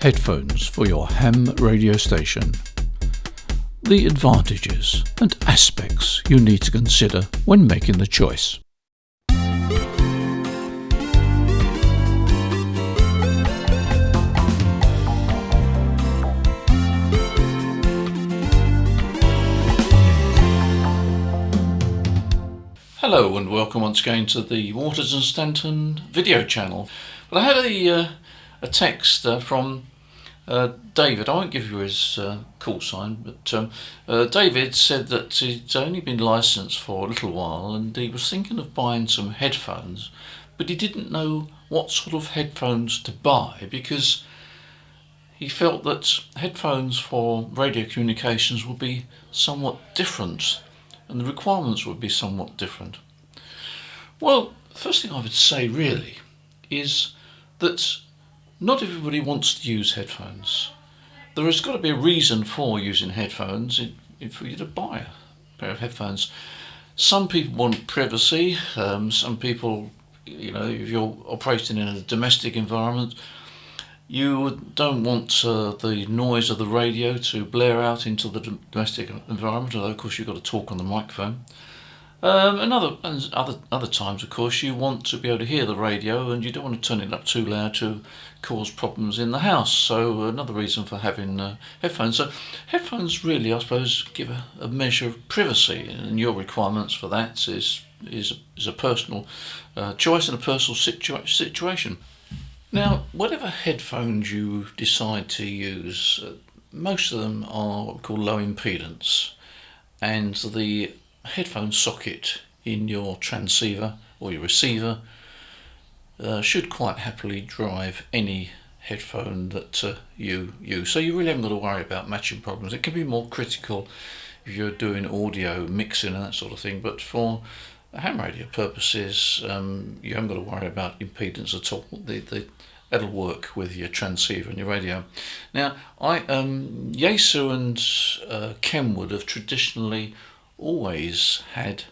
Headphones for your ham radio station. The advantages and aspects you need to consider when making the choice. Hello and welcome once again to the Waters and Stanton video channel. But I had a text from David. I won't give you his call sign, but David said that he'd only been licensed for a little while and he was thinking of buying some headphones, but he didn't know what sort of headphones to buy because he felt that headphones for radio communications would be somewhat different and the requirements would be somewhat different. Well, the first thing I would say really is that not everybody wants to use headphones. There has got to be a reason for using headphones for you to buy a pair of headphones. Some people want privacy, some people, if you're operating in a domestic environment, you don't want the noise of the radio to blare out into the domestic environment, although of course you've got to talk on the microphone. And other times, of course, you want to be able to hear the radio and you don't want to turn it up too loud to cause problems in the house. So another reason for having headphones. So headphones really, I suppose, give a measure of privacy, and your requirements for that is a personal choice and a personal situation. Now, whatever headphones you decide to use, most of them are what we call low impedance, and the headphone socket in your transceiver or your receiver should quite happily drive any headphone that you use. So you really haven't got to worry about matching problems. It can be more critical if you're doing audio mixing and that sort of thing, but for ham radio purposes, you haven't got to worry about impedance at all. That'll work with your transceiver and your radio. Now, Yaesu and Kenwood have traditionally always had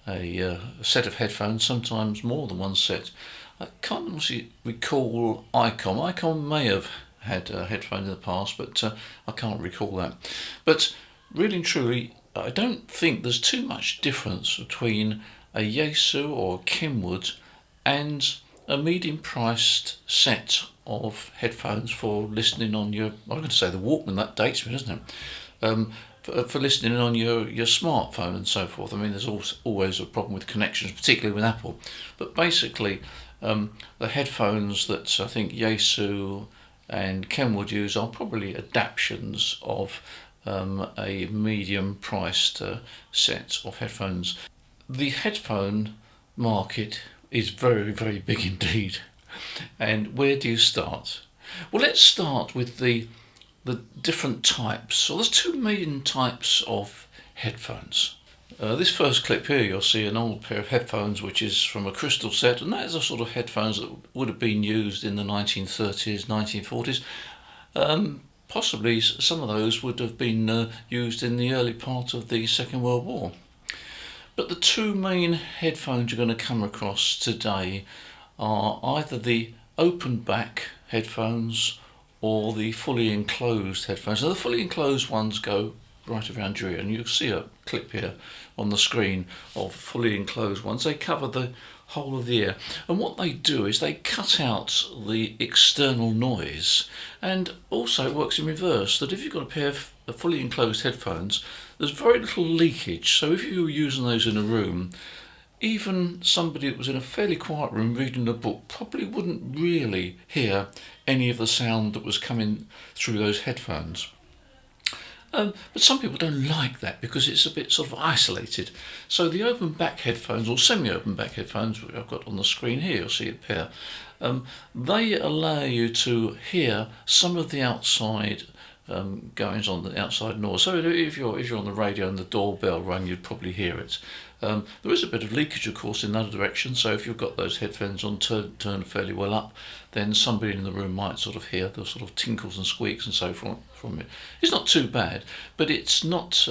a set of headphones, sometimes more than one set. I can't honestly recall ICOM. ICOM may have had headphones in the past, but I can't recall that. But really and truly, I don't think there's too much difference between a Yaesu or a Kenwood and a medium-priced set of headphones for listening on your, I'm going to say the Walkman, that dates me, doesn't it? For listening on your smartphone and so forth. I mean, there's always a problem with connections, particularly with Apple. But basically, the headphones that I think Yaesu and Kenwood use are probably adaptations of a medium-priced set of headphones. The headphone market is very, very big indeed. And where do you start? Well, let's start with the different types. So there's two main types of headphones. This first clip here, you'll see an old pair of headphones which is from a crystal set, and that is a sort of headphones that would have been used in the 1930s, 1940s. Possibly some of those would have been used in the early part of the Second World War. But the two main headphones you're going to come across today are either the open back headphones or the fully enclosed headphones. Now the fully enclosed ones go right around your ear, and you'll see a clip here on the screen of fully enclosed ones. They cover the whole of the ear, and what they do is they cut out the external noise, and also it works in reverse, that if you've got a pair of fully enclosed headphones, there's very little leakage. So if you were using those in a room, even somebody that was in a fairly quiet room reading a book probably wouldn't really hear any of the sound that was coming through those headphones. But some people don't like that because it's a bit sort of isolated. So the open back headphones, or semi-open back headphones, which I've got on the screen here, you'll see a pair, they allow you to hear some of the outside goings on, the outside noise. So if you're on the radio and the doorbell rang, you'd probably hear it. There is a bit of leakage, of course, in that direction, so if you've got those headphones on turned fairly well up, then somebody in the room might sort of hear the sort of tinkles and squeaks and so forth from it. It's not too bad, but it's not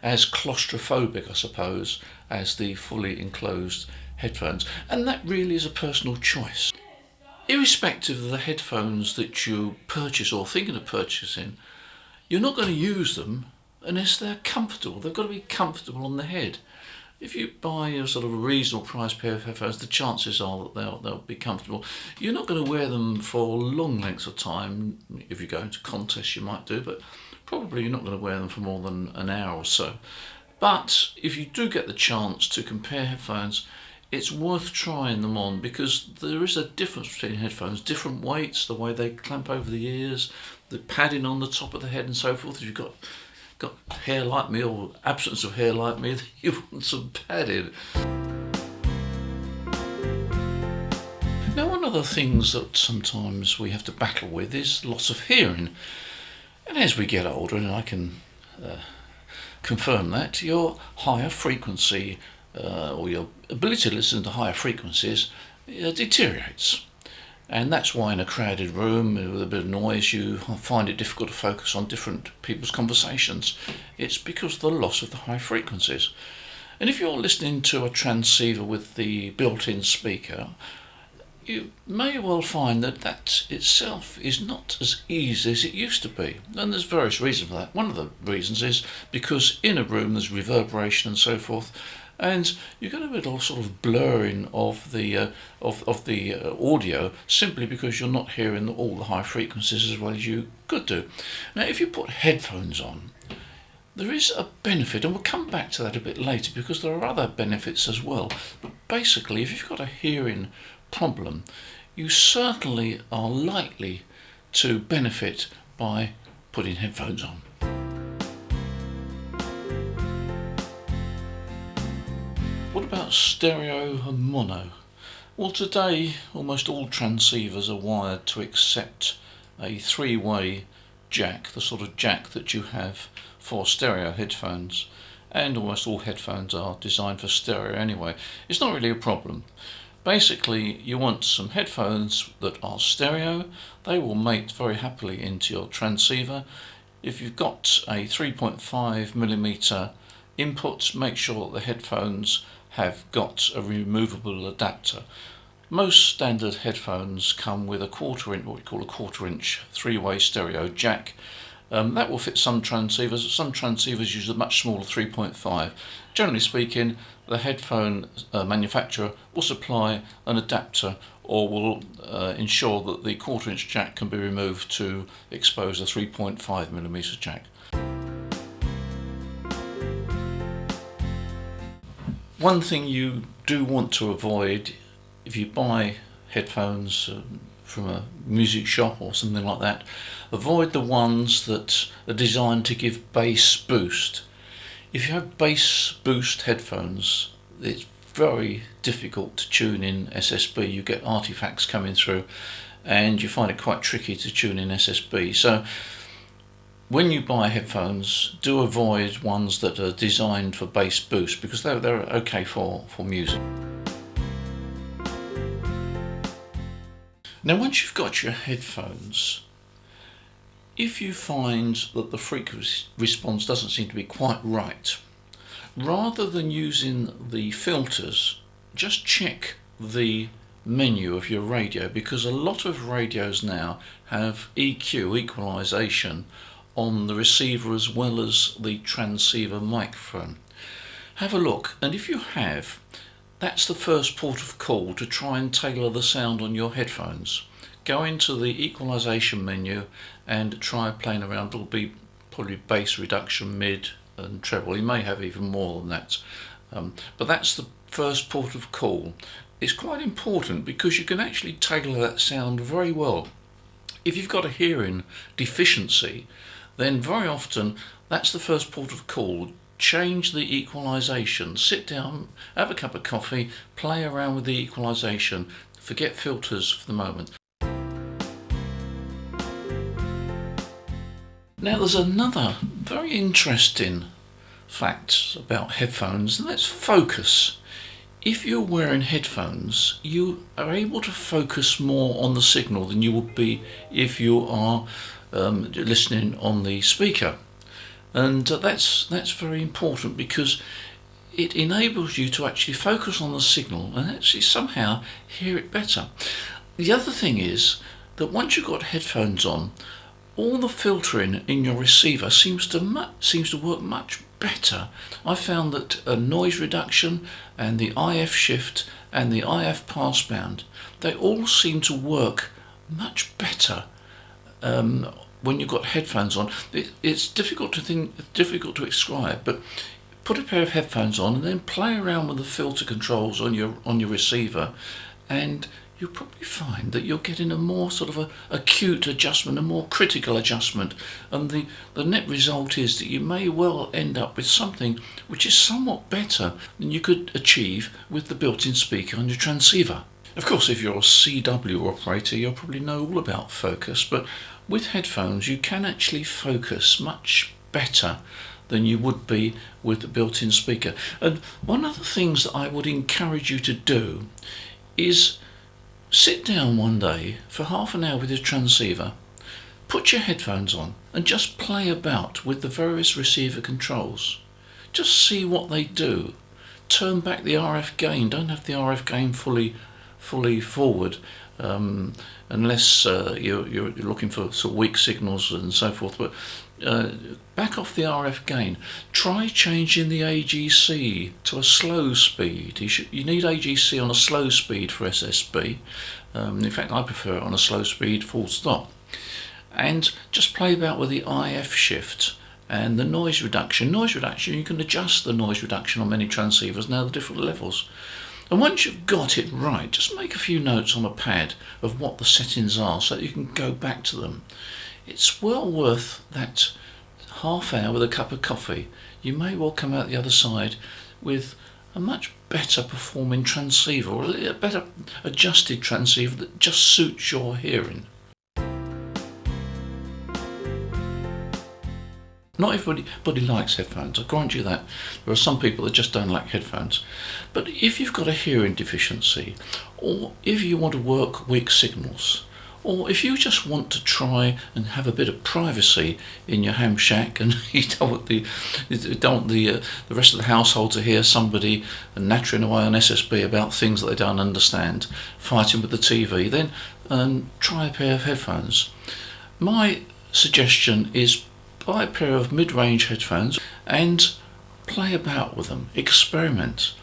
as claustrophobic, I suppose, as the fully enclosed headphones, and that really is a personal choice. irrespective of the headphones that you purchase or thinking of purchasing, you're not going to use them unless they're comfortable. They've got to be comfortable on the head. If you buy a sort of a reasonable price pair of headphones, the chances are that they'll be comfortable. You're not going to wear them for long lengths of time. If you go into contests, you might do, but probably you're not going to wear them for more than an hour or so. But if you do get the chance to compare headphones, it's worth trying them on, because there is a difference between headphones, different weights, the way they clamp over the ears, the padding on the top of the head and so forth. If you've got hair like me or absence of hair like me, then you want some padding. Now, one of the things that sometimes we have to battle with is loss of hearing. And as we get older, and I can confirm that, your higher frequency or your ability to listen to higher frequencies deteriorates. And that's why in a crowded room with a bit of noise you find it difficult to focus on different people's conversations. It's because of the loss of the high frequencies. And if you're listening to a transceiver with the built-in speaker, you may well find that that itself is not as easy as it used to be. And there's various reasons for that. One of the reasons is because in a room there's reverberation and so forth, and you get a little sort of blurring of the audio, simply because you're not hearing all the high frequencies as well as you could do. Now, if you put headphones on, there is a benefit, and we'll come back to that a bit later, because there are other benefits as well. But basically, if you've got a hearing problem, you certainly are likely to benefit by putting headphones on. What about stereo and mono? Well, today almost all transceivers are wired to accept a three-way jack, the sort of jack that you have for stereo headphones, and almost all headphones are designed for stereo anyway. It's not really a problem. Basically, you want some headphones that are stereo. They will mate very happily into your transceiver. If you've got a 3.5mm input, make sure that the headphones have got a removable adapter. Most standard headphones come with a what we call a quarter-inch three-way stereo jack. That will fit some transceivers. Some transceivers use a much smaller 3.5. Generally speaking, the headphone manufacturer will supply an adapter, or will ensure that the quarter-inch jack can be removed to expose a 3.5mm jack. One thing you do want to avoid if you buy headphones from a music shop or something like that, avoid the ones that are designed to give bass boost. If you have bass boost headphones, it's very difficult to tune in SSB. You get artifacts coming through and you find it quite tricky to tune in SSB. So when you buy headphones, do avoid ones that are designed for bass boost, because they're okay for music. Now, once you've got your headphones, if you find that the frequency response doesn't seem to be quite right, rather than using the filters, just check the menu of your radio, because a lot of radios now have EQ, equalization, on the receiver as well as the transceiver microphone. Have a look, and if you have, that's the first port of call to try and tailor the sound on your headphones. Go into the equalization menu and try playing around. It'll be probably bass reduction, mid and treble. You may have even more than that, but that's the first port of call. It's quite important because you can actually tailor that sound very well. If you've got a hearing deficiency, then very often that's the first port of call. Change the equalization, sit down, have a cup of coffee, play around with the equalization, forget filters for the moment. Now, there's another very interesting fact about headphones, and that's focus. If you're wearing headphones, you are able to focus more on the signal than you would be if you are listening on the speaker. And that's very important, because it enables you to actually focus on the signal and actually somehow hear it better. The other thing is that once you've got headphones on, all the filtering in your receiver seems to work much better. I found that noise reduction and the IF shift and the IF passband, they all seem to work much better when you've got headphones on. It's difficult to describe, but put a pair of headphones on and then play around with the filter controls on your receiver, and you'll probably find that you're getting a more sort of acute adjustment, a more critical adjustment, and the net result is that you may well end up with something which is somewhat better than you could achieve with the built-in speaker on your transceiver. Of course, if you're a CW operator, you'll probably know all about focus, but with headphones you can actually focus much better than you would be with the built-in speaker. And one of the things that I would encourage you to do is sit down one day for half an hour with your transceiver, put your headphones on and just play about with the various receiver controls. Just see what they do. Turn back the RF gain. Don't have the RF gain fully forward unless you're looking for sort of weak signals and so forth, but back off the RF gain. Try changing the AGC to a slow speed. You need AGC on a slow speed for SSB. In fact, I prefer it on a slow speed full stop. And just play about with the IF shift and the noise reduction. Noise reduction, you can adjust the noise reduction on many transceivers now, the different levels. And once you've got it right, just make a few notes on a pad of what the settings are so that you can go back to them. It's well worth that half hour with a cup of coffee. You may well come out the other side with a much better performing transceiver, or a better adjusted transceiver that just suits your hearing. Not everybody likes headphones, I grant you that. There are some people that just don't like headphones. But if you've got a hearing deficiency, or if you want to work weak signals, or if you just want to try and have a bit of privacy in your ham shack and you don't want the rest of the household to hear somebody nattering away on SSB about things that they don't understand, fighting with the TV, then try a pair of headphones. My suggestion is buy a pair of mid-range headphones and play about with them, experiment.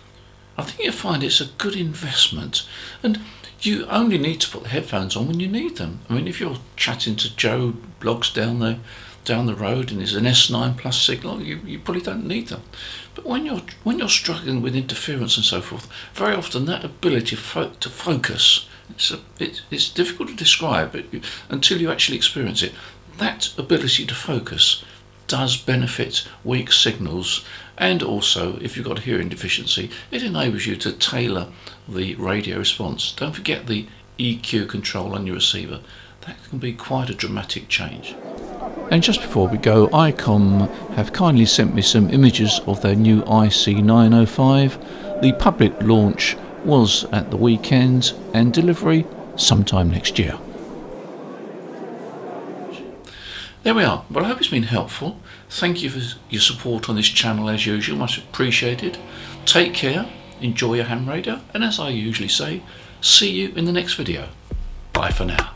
I think you'll find it's a good investment, and you only need to put the headphones on when you need them. I mean, if you're chatting to Joe Bloggs down the road and there's an S9 plus signal, you probably don't need them. But when you're struggling with interference and so forth, very often that ability to focus, it's difficult to describe until you actually experience it. That ability to focus does benefit weak signals, and also if you've got a hearing deficiency, it enables you to tailor the radio response. Don't forget the EQ control on your receiver. That can be quite a dramatic change. And just before we go, ICOM have kindly sent me some images of their new IC905. The public launch was at the weekend and delivery sometime next year. There we are. Well, I hope it's been helpful. Thank you for your support on this channel as usual, much appreciated. Take care, enjoy your ham radio, and as I usually say, see you in the next video. Bye for now.